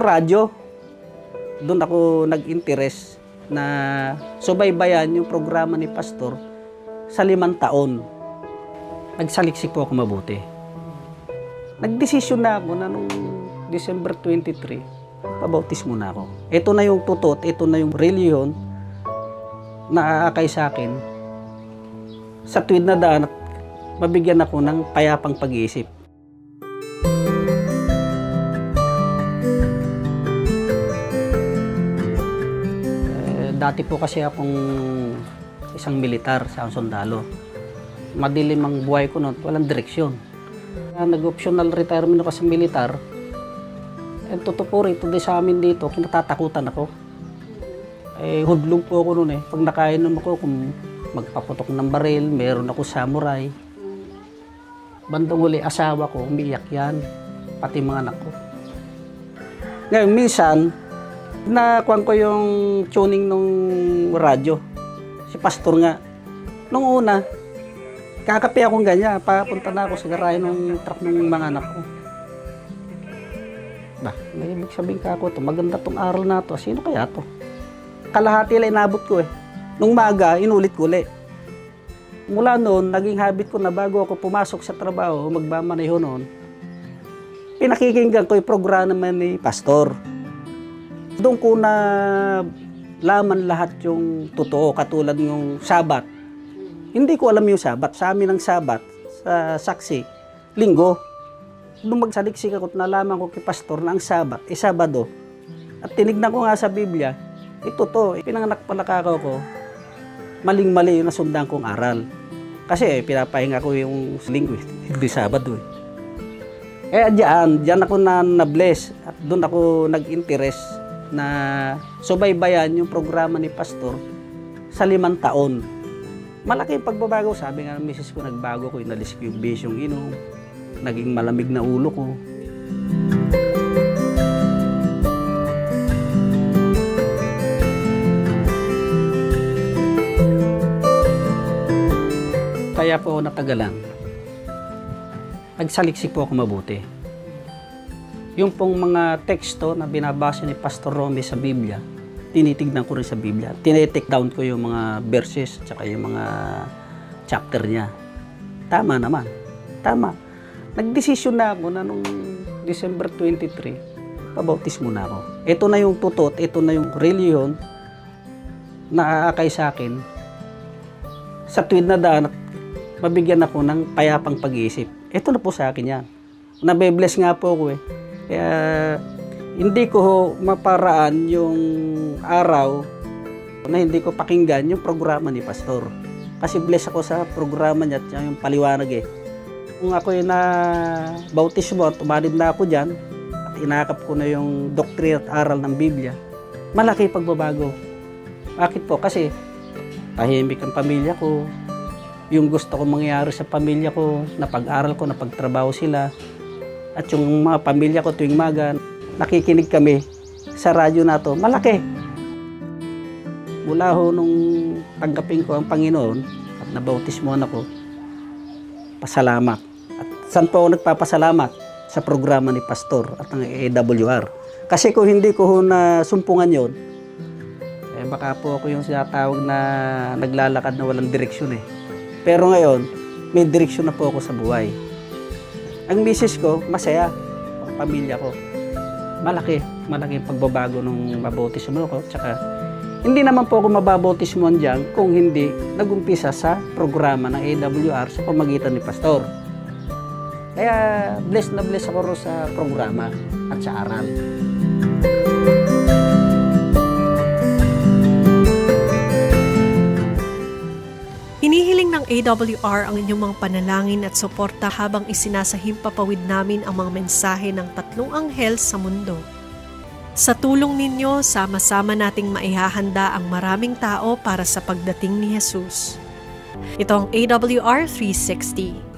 radyo. Doon ako nag-interest na subaybayan yung programa ni Pastor sa 5 taon. Nagsaliksik po ako mabuti. Nagdesisyon na ako na nung December 23, pabautismo na ako. Ito na yung tutot, ito na yung reliyon na aakay sa akin. Sa tuwid na daan, mabigyan ako ng payapang pag-iisip. Dati po kasi akong isang militar sa sundalo. Madilim ang buhay ko noon, walang direksyon. Nag-optional retirement ako sa militar. Totoo po rito sa amin dito, kinatatakutan ako. Hudlong po ako noon . Pag nakainom ako, kung magpaputok ng baril, meron ako samurai. Bandang huli, asawa ko, umiyak yan. Pati mga anak ko. Ngayon, minsan, nakuha ko yung tuning ng radyo. Si Pastor nga. Nung una, kakape akong ganyan. Papunta na ako sa garahe ng truck ng mga anak ko. May ibig sabihin ka ako, maganda tong aral na to. Sino kaya to? Kalahati lang inabot ko . Nung maga, inulit ko ulit. Mula noon, naging habit ko na bago ako pumasok sa trabaho, magbamaneho noon, pinakikinggan ko yung programa ni Pastor. Doon ko na laman lahat yung totoo, katulad ng Sabat. Hindi ko alam yung Sabat. Sa amin ang Sabat, sa saksi, Linggo. Nung magsaliksik ako, nalaman ko kay Pastor na ang Sabat, Sabado. At tinignan ko nga sa Biblia, ito to, pinanganak pala ko, maling-mali yung nasundan kong aral. Kasi pinapahinga ko yung Linggo, hindi Sabado . Diyan ako na-bless at doon ako nag-interest na subaybayan yung programa ni Pastor sa 5 taon. Malaki yung pagbabago. Sabi nga ng misis ko, nagbago ko, inalis ko yung bisyong inom, naging malamig na ulo ko. Kaya po ako natagalan. Nagsaliksik po ako mabuti. Yung pong mga teksto na binabasa ni Pastor Romy sa Biblia, tinitignan ko rin sa Biblia. Tinetake down ko yung mga verses at saka yung mga chapter niya. Tama naman. Tama. Nagdesisyon na ako na nung December 23, pabautismo na ako. Ito na yung tutot, ito na yung reliyon na aakay sa akin. Sa tuwid na daan, mabigyan ako ng payapang pag-iisip. Ito na po sa akin yan. Nabe-bless nga po ako . Kaya hindi ko maparaan yung araw na hindi ko pakinggan yung programa ni Pastor. Kasi bless ako sa programa niya at yung paliwanag . Kung ako yung na-bautismo at tumanib na ako dyan at inakap ko na yung doctrine at aral ng Biblia, malaki pagbabago. Bakit po? Kasi tahimik ang pamilya ko. Yung gusto ko mangyari sa pamilya ko, napag-aral ko, napagtrabaho sila. At yung mga pamilya ko tuwing maga, nakikinig kami sa radyo na to, malaki. Mula ho nung tanggapin ko ang Panginoon at nabautismohan ako, pasalamat. At saan po ako nagpapasalamat? Sa programa ni Pastor at ng AWR. Kasi kung hindi ko ho nasumpungan yon, baka po ako yung sinatawag na naglalakad na walang direksyon . Pero ngayon, may direksyon na po ako sa buhay. Ang misis ko, masaya. Ang pamilya ko, malaki pagbabago nung mabautismo ko. Tsaka, hindi naman po ako mababautismohan dyan kung hindi nag-umpisa sa programa ng AWR sa pamagitan ni Pastor. Kaya, blessed na blessed ako rin sa programa at sa aral. Hinihiling ng AWR ang inyong mga panalangin at suporta habang isinasahimpapawid namin ang mga mensahe ng 3 anghel sa mundo. Sa tulong ninyo, sama-sama nating maihahanda ang maraming tao para sa pagdating ni Jesus. Ito ang AWR 360.